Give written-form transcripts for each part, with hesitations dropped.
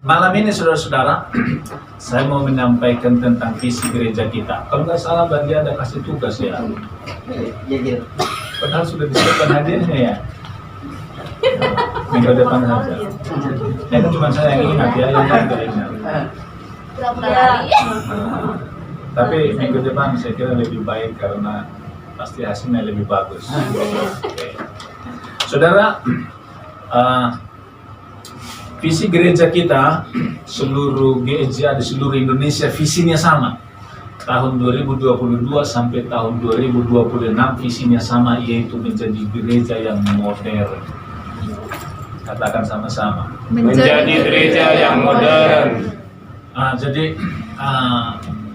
Malam ini saudara-saudara, saya mau menyampaikan tentang visi gereja kita. Kalau nggak salah, Bandi ada kasih tugas ya. Iya. Padahal sudah disiapkan hadiahnya ya. Minggu depan saja. Ya kan cuma saya yang ingat ya, yang lain nggak ingat. Tapi minggu depan saya kira lebih baik karena pasti hasilnya lebih bagus. Oke. Saudara, visi gereja kita, seluruh gereja di seluruh Indonesia visinya sama. Tahun 2022 sampai tahun 2026 visinya sama, yaitu menjadi gereja yang modern. Katakan sama-sama. Menjadi gereja yang modern. Jadi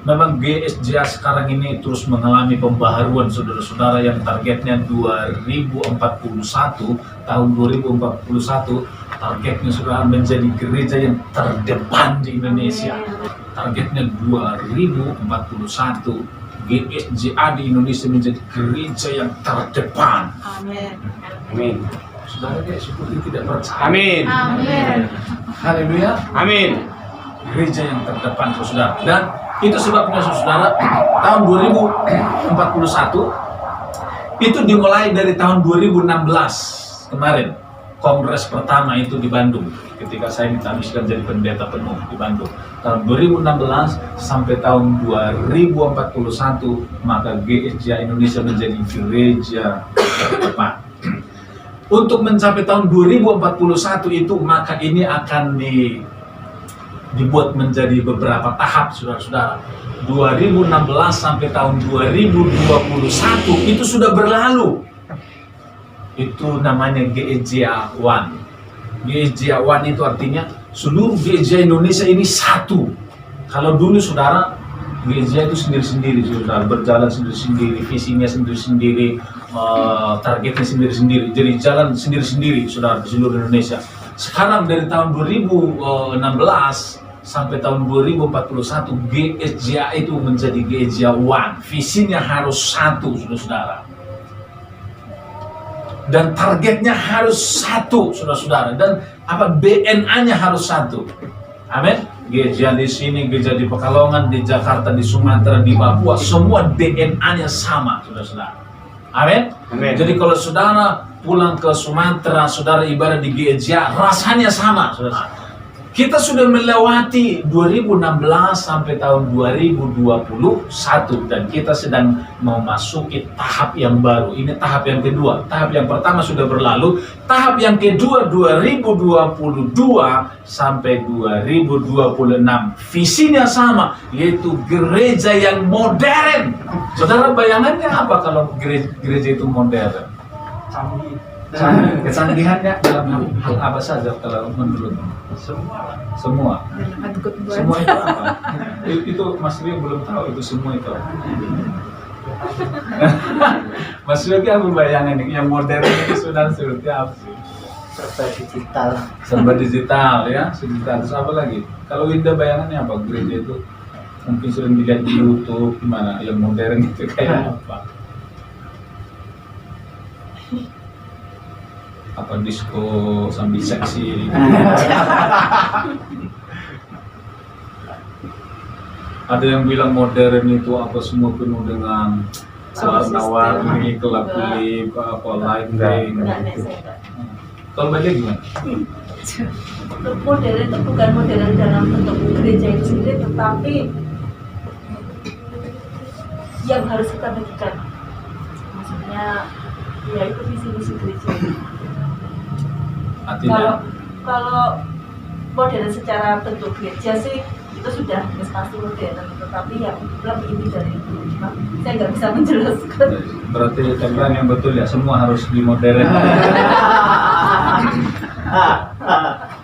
memang GSJ sekarang ini terus mengalami pembaharuan saudara-saudara, yang targetnya 2041, tahun 2041 targetnya sudah menjadi gereja yang terdepan di Indonesia. Targetnya 2041 GSJA di Indonesia menjadi gereja yang terdepan. Amin. Amin. Saudara kayak seperti tidak percaya. Amin. Amin. Haleluya. Amin. Gereja yang terdepan saudara. Dan itu sebabnya saudara, tahun 2041 itu dimulai dari tahun 2016 kemarin. Kongres pertama itu di Bandung, ketika saya ditamiskan jadi pendeta penuh di Bandung. Tahun 2016 sampai tahun 2041, maka GSJ Indonesia menjadi gereja terdepan. Untuk mencapai tahun 2041 itu, maka ini akan dibuat menjadi beberapa tahap, saudara-saudara. 2016 sampai tahun 2021 itu sudah berlalu. Itu namanya GSJA One. GSJA One itu artinya seluruh GSJ Indonesia ini satu. Kalau dulu saudara, GSJ itu sendiri-sendiri, saudara, berjalan sendiri-sendiri, visinya sendiri-sendiri, targetnya sendiri-sendiri, jadi jalan sendiri-sendiri, saudara, di seluruh Indonesia. Sekarang dari tahun 2016 sampai tahun 2041, GSJA itu menjadi GSJA One. Visinya harus satu, saudara-saudara. Dan targetnya harus satu, saudara-saudara. Dan BNA-nya harus satu. Amin. Gereja di sini, gereja di Pekalongan, di Jakarta, di Sumatera, di Papua, semua DNA-nya sama, saudara-saudara. Amin. Amin. Jadi kalau saudara pulang ke Sumatera, saudara ibadah di gereja, rasanya sama, saudara. Kita sudah melewati 2016 sampai tahun 2021 dan kita sedang memasuki tahap yang baru. Ini tahap yang kedua. Tahap yang pertama sudah berlalu. Tahap yang kedua 2022 sampai 2026. Visinya sama, yaitu gereja yang modern. Saudara, bayangannya apa kalau gereja itu modern? Kecanggihannya dalam hal apa saja kalau menurut semua itu apa? Itu Mas Rio belum tahu itu semua itu. Mas Rio apa bayangan yang modern itu sudah seperti apa sih? Serba digital ya, digital. Terus apa lagi? Kalau Winda bayangannya apa? Gereja itu mungkin sering dilihat di YouTube, gimana yang modern itu kayak apa? Apa disco sambil seksi? Ada yang bilang modern itu apa semua penuh dengan warna-warni, kelap-kelip, apa lighting. Kalau balik gimana? Modern itu bukan modern dalam bentuk gereja itu sendiri, tetapi yang harus kita bagikan. Maksudnya, ya itu visi-visi gereja. Kalau modern secara bentuk gereja sih itu sudah pasti modern, tetapi yang lebih inti dari itu saya nggak bisa menjelaskan. Berarti tagline yang betul ya, semua harus dimodern.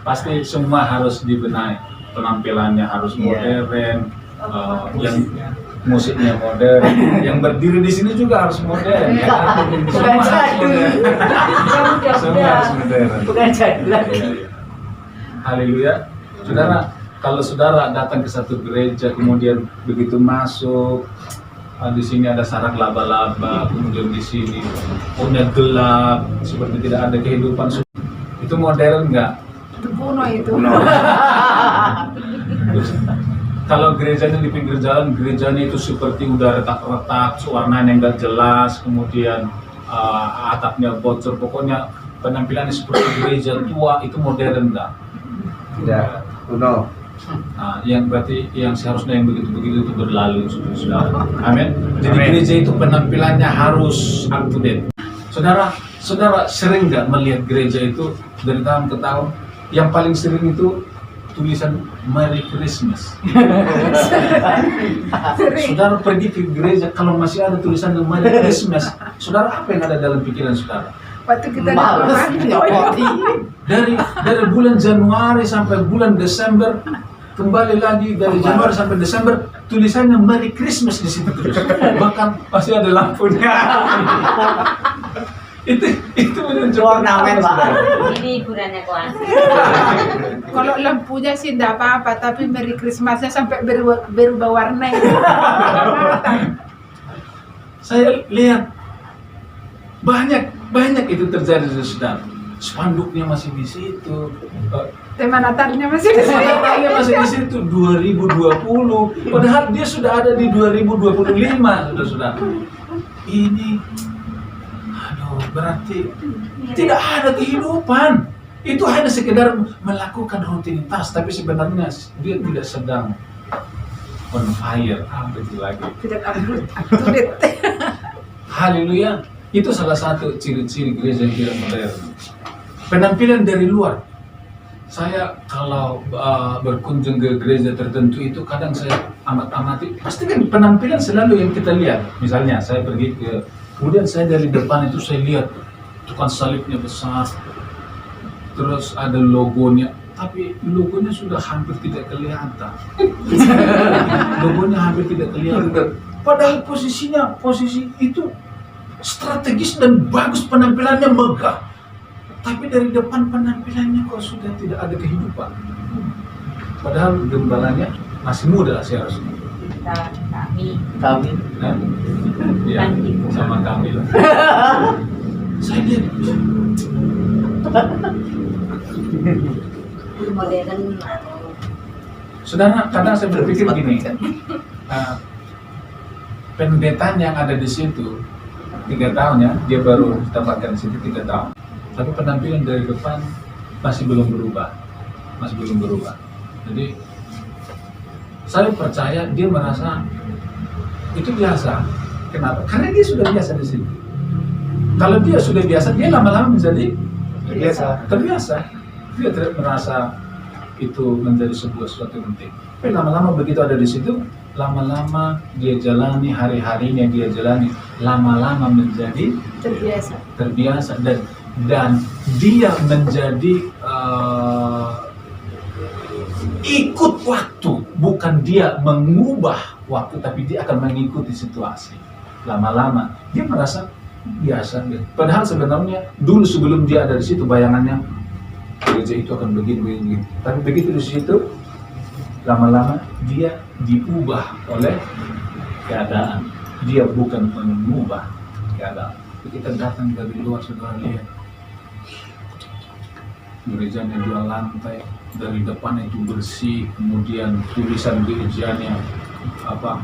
Pasti semua harus dibenahi, penampilannya harus modern, yang musiknya modern, yang berdiri di sini juga harus modern. Semua harus modern. Semua harus modern. Bukan jadilah. Haleluya. Saudara, kalau saudara datang ke satu gereja, kemudian begitu masuk, di sini ada sarak laba-laba, kemudian di sini punya gelap, seperti tidak ada kehidupan. Itu modern nggak? Itu kuno itu. gerejanya di pinggir jalan, gerejanya itu seperti udah retak-retak, warnanya nggak jelas, kemudian atapnya bocor, pokoknya penampilannya seperti gereja tua, itu modern nggak? Tidak. Kuno. Nah, yang berarti yang seharusnya yang begitu-begitu itu berlalu, saudara. Amin. Jadi gereja itu penampilannya harus up to date. Saudara sering nggak melihat gereja itu dari tahun ke tahun? Yang paling sering itu tulisan Merry Christmas. Saudara pergi ke gereja kalau masih ada tulisan Merry Christmas, saudara apa yang ada dalam pikiran saudara? Waktu kita Dari bulan Januari sampai bulan Desember, kembali lagi dari Januari sampai Desember, tulisannya Merry Christmas di situ terus. Bahkan masih ada lampunya. itu menunjukkan Ornamen, Pak. Ini hiburannya kelas. Kalau lampunya sih enggak apa-apa, tapi Merry Christmasnya sampai berubah warna. Saya lihat banyak itu terjadi, saudara. Spanduknya masih di situ. Tema Natalnya masih di sini. Natalnya masih di situ 2020. Padahal dia sudah ada di 2025, saudara. Ini, aduh, berarti tidak ada kehidupan. Itu hanya sekedar melakukan rutinitas, tapi sebenarnya dia tidak sedang on fire. Apa itu lagi? Tidak update. Haleluya. Itu salah satu ciri-ciri gereja yang tidak modern. Penampilan dari luar. Saya kalau berkunjung ke gereja tertentu itu kadang saya amati. Pasti kan penampilan selalu yang kita lihat. Misalnya saya pergi kemudian saya dari depan itu saya lihat tukang salibnya besar. Terus ada logonya. Tapi logonya sudah hampir tidak kelihatan. Logonya hampir tidak kelihatan. Padahal posisi itu strategis dan bagus, penampilannya megah. Tapi dari depan penampilannya kok sudah tidak ada kehidupan. Padahal gembalanya masih muda seharusnya. Kami. Nah, ya, sama kami lah. Saya lihat Modern. saudara, kadang saya berpikir gini, pendetaan yang ada di situ 3 tahun ya, dia baru ditempatkan di situ 3 tahun. Tapi penampilan dari depan masih belum berubah. Jadi saya percaya dia merasa itu biasa. Kenapa? Karena dia sudah biasa di situ. Kalau dia sudah biasa, dia lama-lama menjadi terbiasa. Dia tidak merasa itu menjadi sesuatu yang penting. Tapi lama-lama begitu ada di situ, lama-lama dia jalani hari-harinya, dia jalani lama-lama menjadi terbiasa dan dia menjadi ikut waktu, bukan dia mengubah waktu, tapi dia akan mengikuti situasi. Lama-lama dia merasa biasa. Padahal sebenarnya dulu sebelum dia ada di situ bayangannya gereja itu akan begini. Tapi begitu di situ, lama-lama dia diubah oleh keadaan. Dia bukan mengubah keadaan. Kita datang dari luar, saudara lihat gerejanya 2 lantai, dari depan itu bersih, kemudian tulisan gerejanya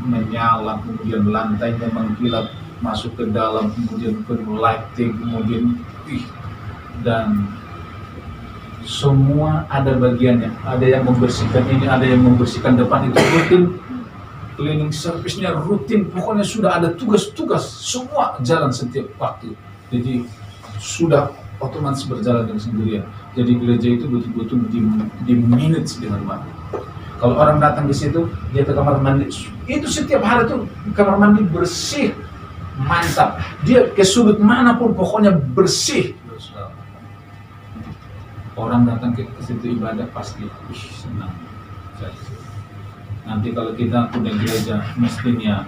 menyala, kemudian lantainya mengkilap masuk ke dalam, kemudian penuh lighting, kemudian dan semua ada bagiannya. Ada yang membersihkan ini, ada yang membersihkan depan, itu rutin. Cleaning service-nya rutin. Pokoknya sudah ada tugas-tugas, semua jalan setiap waktu. Jadi sudah otomatis berjalan dengan sendirian. Jadi gereja itu betul-betul di minutes dengan waktu. Kalau orang datang ke situ, dia ke kamar mandi, itu setiap hari tuh kamar mandi bersih, mantap. Dia ke sudut manapun pokoknya bersih. Orang datang ke situ ibadah pasti senang. Nanti kalau kita punya gereja, mestinya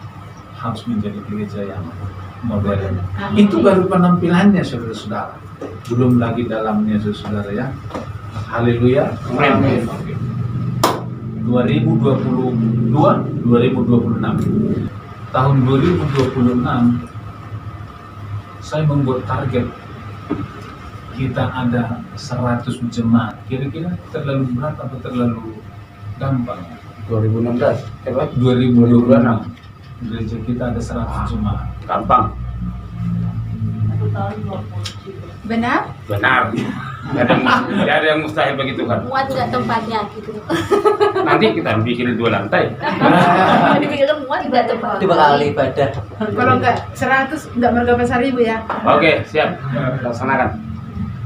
harus menjadi gereja yang modern. Itu baru penampilannya, saudara-saudara. Belum lagi dalamnya, saudara ya. Haleluya. Amin. 2022, 2026. Tahun 2026 saya membuat target kita ada 100 jemaat. Kira-kira terlalu berat atau terlalu gampang? 2016. Coba. 2026. Gereja kita ada 100 jemaat. Gampang. 1 tahun 20 juta. Benar? Benar. Nggak ada yang mustahil bagi Tuhan. Muat nggak tempatnya gitu. Nanti kita bikin 2 lantai. Dipikirkan muat nggak tempat. Itu bakal ibadah. Kalau nggak 100 nggak mergapai 1000 ya. Oke, siap. Laksanakan.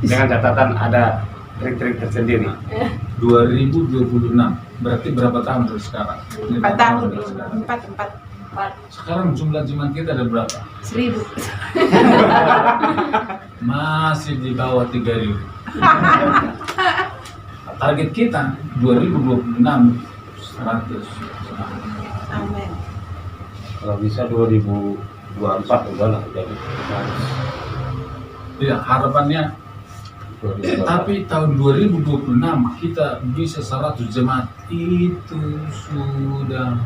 Dengan catatan ada trik-trik tersendiri. 2026. Berarti berapa tahun dari sekarang? 4 tahun. dari sekarang. 4. Sekarang jumlah jemaat kita ada berapa? 1000. Masih di bawah 3.000. Target kita 2026 100. Amin. Kalau bisa 2024 udah lah jadi. Ya, harapannya. Tapi tahun 2026 kita bisa 100 jemaat itu sudah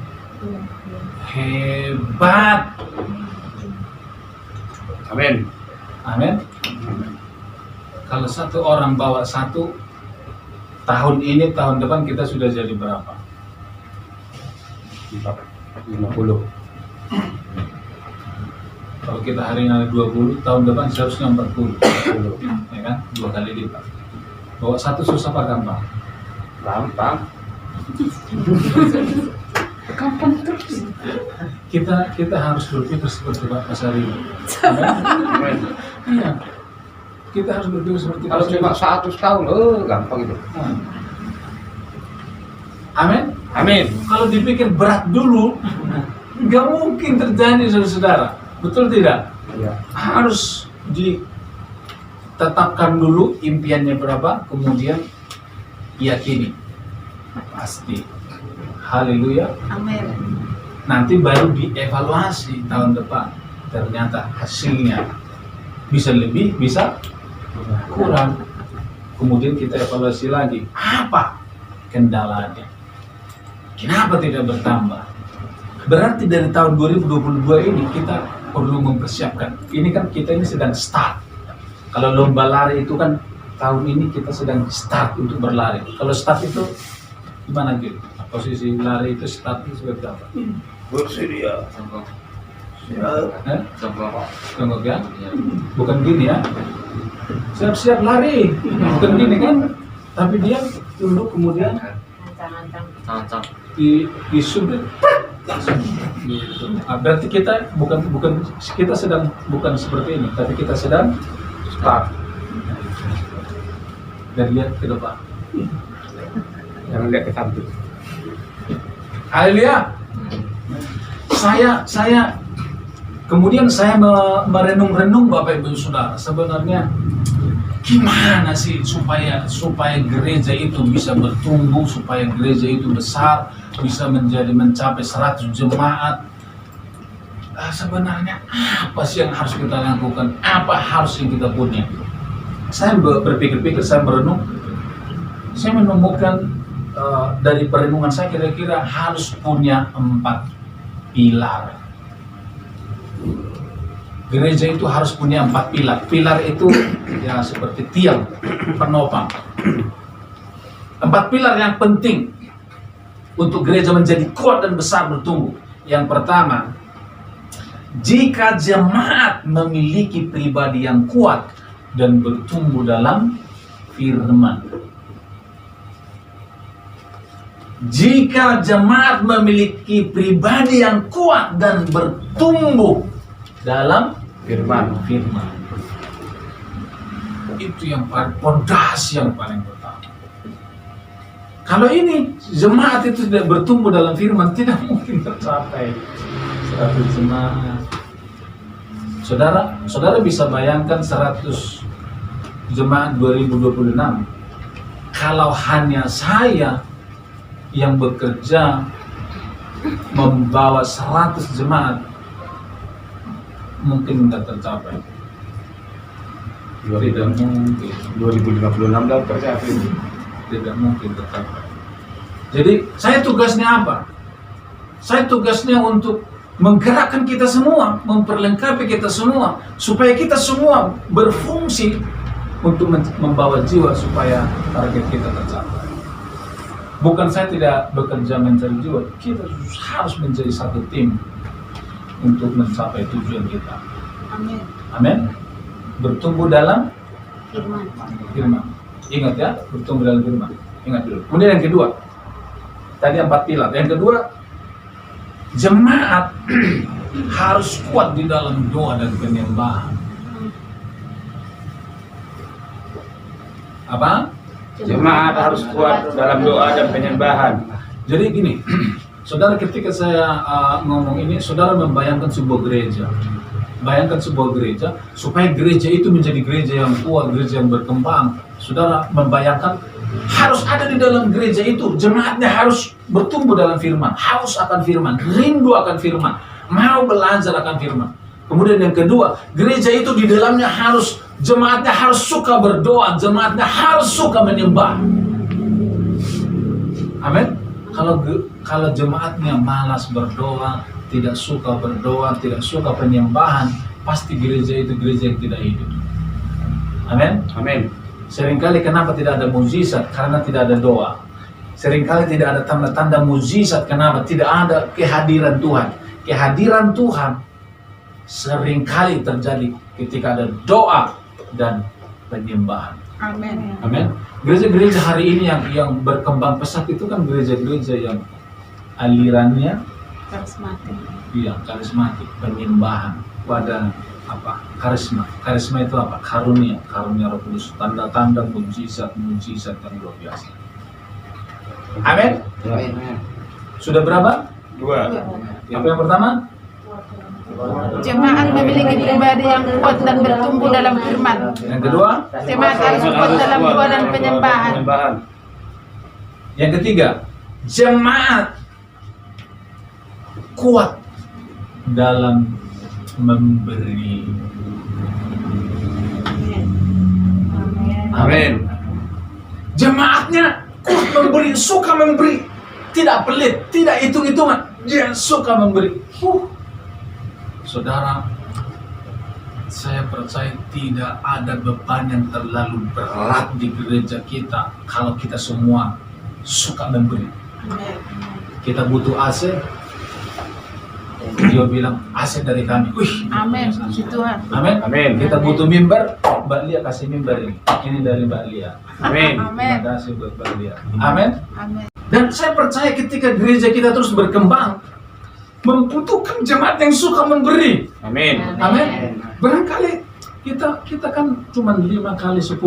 hebat. Amin. Amin. Kalau satu orang bawa satu, tahun ini, tahun depan kita sudah jadi berapa? 50. Kalau kita hari ini ada 20, tahun depan seharusnya 40. Ya kan? 2 kali lipat. Bawa satu susah apa gampang? Gampang. Kampung terus. Kita harus berpikir seperti Pak Pasari. Amin. Iya. Kita harus berpikir seperti Kalau Pak cuma Pasari. 100 tahun, gampang itu. Amin. Amin. Kalau dipikir berat dulu, nggak mungkin terjadi, saudara-saudara. Betul tidak? Iya. Harus ditetapkan dulu impiannya berapa, kemudian yakini. Pasti. Haleluya. Amin. Nanti baru dievaluasi tahun depan. Ternyata hasilnya bisa lebih, bisa kurang. Kemudian kita evaluasi lagi. Apa kendalanya? Kenapa tidak bertambah? Berarti dari tahun 2022 ini kita perlu mempersiapkan. Ini kan kita ini sedang start. Kalau lomba lari itu kan tahun ini kita sedang start untuk berlari. Kalau start itu gimana gitu? Posisi lari itu start itu seperti apa? Bersedia. Tengok ya? Bukan gini ya? Siap-siap lari. Bukan gini kan? Tapi dia tunduk kemudian di sudut langsung gitu. Berarti kita bukan kita sedang bukan seperti ini, tapi kita sedang start dan lihat ke depan. Jangan lihat ke samping. Haleluya. Saya kemudian saya merenung-renung Bapak Ibu Saudara, sebenarnya gimana sih supaya gereja itu bisa bertumbuh, supaya gereja itu besar, bisa mencapai 100 jemaat. Sebenarnya apa sih yang harus kita lakukan? Apa harus yang kita punya? Saya berpikir-pikir, saya merenung, saya menemukan dari perenungan saya kira-kira harus punya 4 pilar. Gereja itu harus punya 4 pilar. Pilar itu ya seperti tiang penopang. 4 pilar yang penting untuk gereja menjadi kuat dan besar bertumbuh. Yang pertama, jika jemaat memiliki pribadi yang kuat dan bertumbuh dalam firman. Jika jemaat memiliki pribadi yang kuat dan bertumbuh dalam firman. Itu yang paling pondasi yang paling pertama. Kalau ini jemaat itu tidak bertumbuh dalam firman, tidak mungkin tercapai 100 jemaat. Saudara bisa bayangkan 100 jemaat 2026. Kalau hanya saya yang bekerja membawa 100 jemaat, mungkin tidak tercapai. Tidak mungkin. 2056 dah tercapai. Tidak mungkin tercapai. Jadi saya tugasnya apa? Saya tugasnya untuk menggerakkan kita semua, memperlengkapi kita semua, supaya kita semua berfungsi untuk membawa jiwa supaya target kita tercapai. Bukan saya tidak bekerja mencari jiwa, kita harus menjadi satu tim untuk mencapai tujuan kita. Amin. Amin. Bertumbuh dalam Firman. firman. Ingat ya, bertumbuh dalam firman. Ingat dulu. Kemudian yang kedua, tadi 4 pilar. Yang kedua, jemaat harus kuat di dalam doa dan penyembahan. Apa? Jemaat harus kuat dalam doa dan penyembahan. Jadi gini, saudara, ketika saya ngomong ini, saudara membayangkan sebuah gereja. Bayangkan sebuah gereja, supaya gereja itu menjadi gereja yang kuat, gereja yang berkembang. Saudara membayangkan harus ada di dalam gereja itu, jemaatnya harus bertumbuh dalam firman, haus akan firman, rindu akan firman, mau belajar akan firman. Kemudian yang kedua, gereja itu di dalamnya harus, jemaatnya harus suka berdoa, jemaatnya harus suka menyembah. Amin. Kalau jemaatnya malas berdoa, tidak suka berdoa, tidak suka penyembahan, pasti gereja itu gereja yang tidak hidup. Amin. Amin. Seringkali kenapa tidak ada mukjizat? Karena tidak ada doa. Seringkali tidak ada tanda-tanda mukjizat. Kenapa? Tidak ada kehadiran Tuhan. Kehadiran Tuhan seringkali terjadi ketika ada doa dan penyembahan. Amin. Amin. Gereja-gereja hari ini yang berkembang pesat itu kan gereja-gereja yang alirannya Karismatik. karismatik, penyembahan pada karisma. Karisma itu apa? Karunia Roh Kudus, tanda-tanda mujizat yang luar biasa. Amin. Sudah berapa? 2. Apa yang pertama? Jemaat memiliki pribadi yang kuat dan bertumbuh dalam firman. Yang kedua? Jemaat harus kuat dalam doa dan penyembahan. Yang ketiga, jemaat kuat dalam memberi. Amin. Jemaatnya kuat memberi, suka memberi, tidak pelit, tidak hitung-hitungan, dia suka memberi. Saudara, saya percaya tidak ada beban yang terlalu berat di gereja kita kalau kita semua suka memberi. Kita butuh AC, dia bilang AC dari kami. Wih, Amin. Puji Tuhan. Amin. Amin. Kita butuh mimbar, Mbak Lia kasih mimbar ini. Ini dari Mbak Lia. Amin. Amin. Terima kasih buat Mbak Lia. Amin. Amin. Dan saya percaya ketika gereja kita terus berkembang, membutuhkan jemaat yang suka memberi. Amin. Amin. Barangkali kita kan cuma 5 kali 10.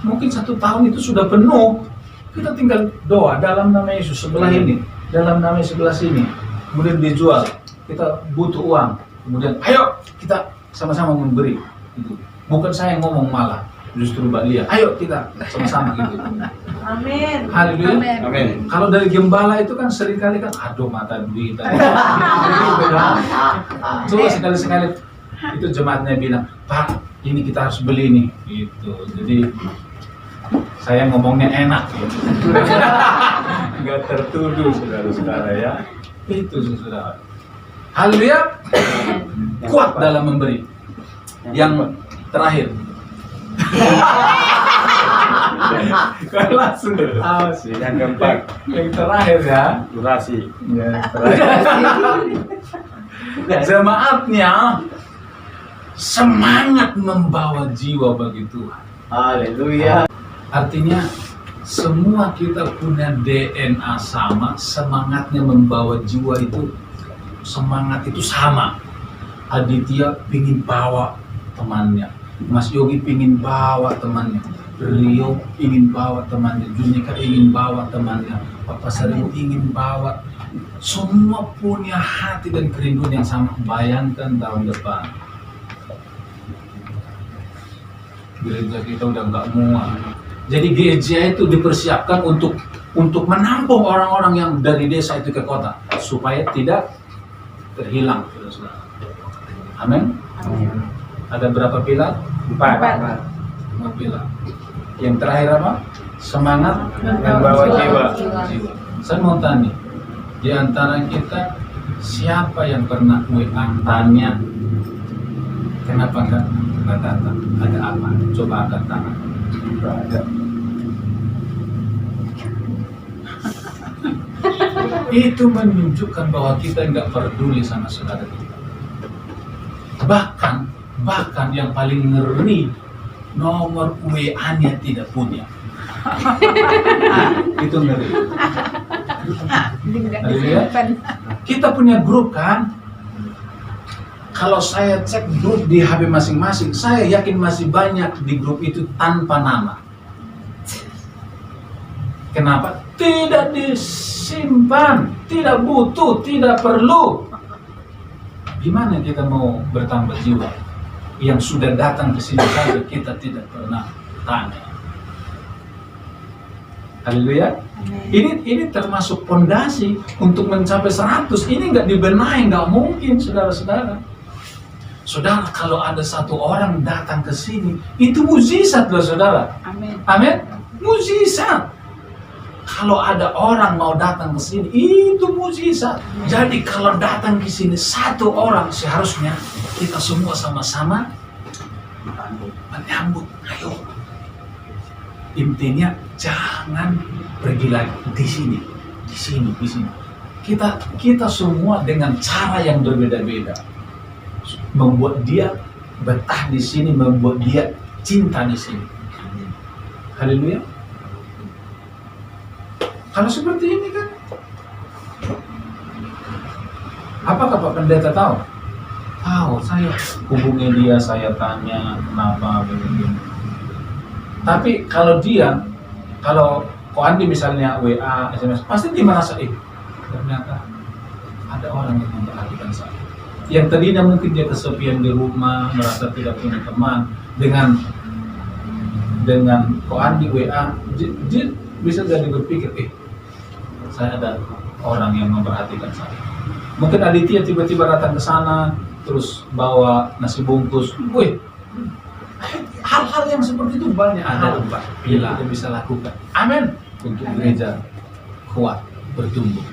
Mungkin 1 tahun itu sudah penuh. Kita tinggal doa dalam nama Yesus sebelah ini, dalam nama Yesus sebelah sini. Kemudian dijual. Kita butuh uang. Kemudian ayo kita sama-sama memberi. Gitu. Bukan saya yang ngomong malah, justru Mbak Lia. Ayo kita sama-sama gitu. Amin. Haleluya. Amin. Amin. Kalau dari gembala itu kan seringkali kan aduh mata duit. Coba sekali-sekali itu jemaatnya bilang, Pak, ini kita harus beli nih. Gitu. Jadi saya ngomongnya enak gitu. Enggak tertuduh saudara-saudara ya. Itu saudara. Haleluya. Kuat dalam memberi. Yang terakhir. Langsung awas. Yang keempat, Yang terakhir ya. durasi. Ya, jemaatnya semangat membawa jiwa bagi Tuhan. Haleluya. Artinya semua kita punya DNA sama, semangatnya membawa jiwa itu, semangat itu sama. Aditya pingin bawa temannya, Mas Yogi pingin bawa temannya, Rio ingin bawa temannya, Junika ingin bawa temannya, Papa Sarimu ingin bawa. Semua punya hati dan kerinduan yang sama. Bayangkan tahun depan gereja kita udah nggak muat. Jadi gereja itu dipersiapkan untuk menampung orang-orang yang dari desa itu ke kota supaya tidak terhilang. Amin. Ada berapa pilar? 4. 4 pilar. Yang terakhir apa? Semangat Membawa jiwa. Saya mau tanya, di antara kita siapa yang pernah tanya kenapa nggak datang? Ada apa? Coba angkat tangan. itu menunjukkan bahwa kita nggak peduli sama saudara kita. Bahkan yang paling ngeri, nomor WA-nya tidak punya. Itu ngeri. Tidak Haleluya. disimpan. Kita punya grup kan? Kalau saya cek grup di HP masing-masing, saya yakin masih banyak di grup itu tanpa nama. Kenapa? Tidak disimpan, tidak butuh, tidak perlu. Gimana kita mau bertambah jiwa? Yang sudah datang ke sini saja kita tidak pernah tanya. Haleluya. Ini termasuk pondasi untuk mencapai 100. Ini nggak dibenahi, nggak mungkin, saudara-saudara. Saudara, kalau ada satu orang datang ke sini, itu mukjizat loh, saudara. Amin. Amin. Mukjizat. Kalau ada orang mau datang ke sini, itu mukjizat. Jadi kalau datang ke sini satu orang, seharusnya kita semua sama-sama menyambut. Ayo. Intinya jangan pergi lagi di sini. Kita semua dengan cara yang berbeda-beda membuat dia betah di sini, membuat dia cinta di sini. Haleluya. Kalau seperti ini kan, apakah Pak Pendeta tahu? Tahu, saya hubungi dia, saya tanya kenapa begini. Tapi kalau Ko Andi misalnya WA, SMS, pasti dia merasa, ternyata ada orang yang memperhatikan saya. Yang tadinya mungkin dia kesepian di rumah, merasa tidak punya teman, dengan Ko Andi WA, dia bisa jadi berpikir, saya ada orang yang memperhatikan saya. Mungkin Aditya tiba-tiba datang ke sana, terus bawa nasi bungkus. Hal-hal yang seperti itu banyak ada Pak. Bila kita bisa lakukan. Amin. Untuk gereja kuat, bertumbuh.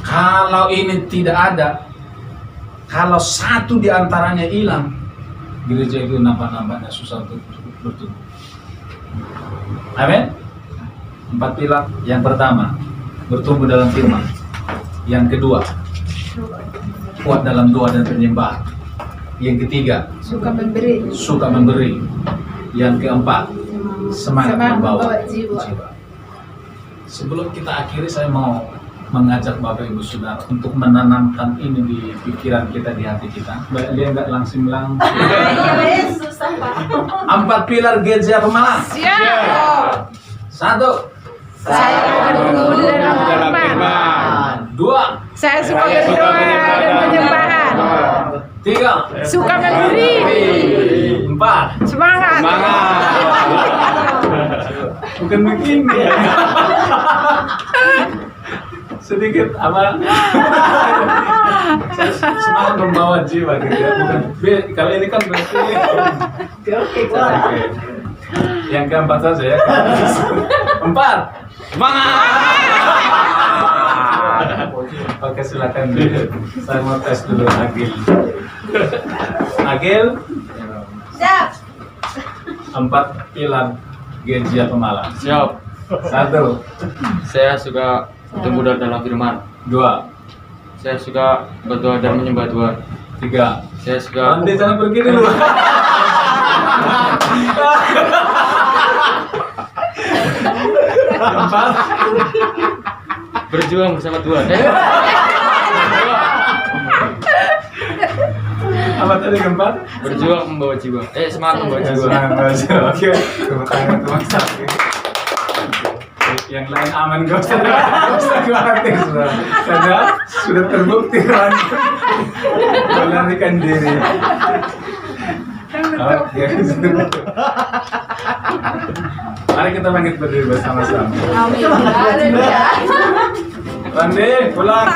Kalau ini tidak ada, kalau satu di antaranya hilang, gereja itu nampak-nampaknya susah untuk bertumbuh. Amin. 4 pilar. Yang pertama, bertumbuh dalam firman. Yang kedua, kuat dalam doa dan penyembahan. Yang ketiga, Suka memberi. Yang keempat, semangat membawa jiwa. Sebelum kita akhiri, saya mau mengajak Bapak Ibu Saudara untuk menanamkan ini di pikiran kita, di hati kita. Dia nggak langsung. Susah Pak. 4 pilar gereja Pemalang. Siap. 1. Saya bertumbuh dalam firman. 2. Saya suka berdoa dan penyembahan. 3. Suka memberi. 4. Semangat. Bukan begini. Sedikit apa? Semangat membawa jiwa gitu ya. Bukan kalau ini kan berarti. Oke. Yang keempat saja ya. 4. Semangat. Oke, silakan dulu. Saya mau tes dulu Agil. Siap. 4 pilar gereja Pemalang. Siap. 1. Saya suka bertumbuh dalam firman. 2. Saya suka berdoa dan menyembah Tuhan. 3. Saya suka Anda jangan pergi dulu. 4. berjuang bersama Tuhan. Apa tadi keempat? Berjuang membawa jiwa. Semangat membawa jiwa. Oke. Tepuk tangan teman saya. Yang lain aman, gak usah khawatir. Sudah terbukti melarikan diri. Oke. Mari kita bangkit berdiri bersama-sama. Amin. Randi, pulang.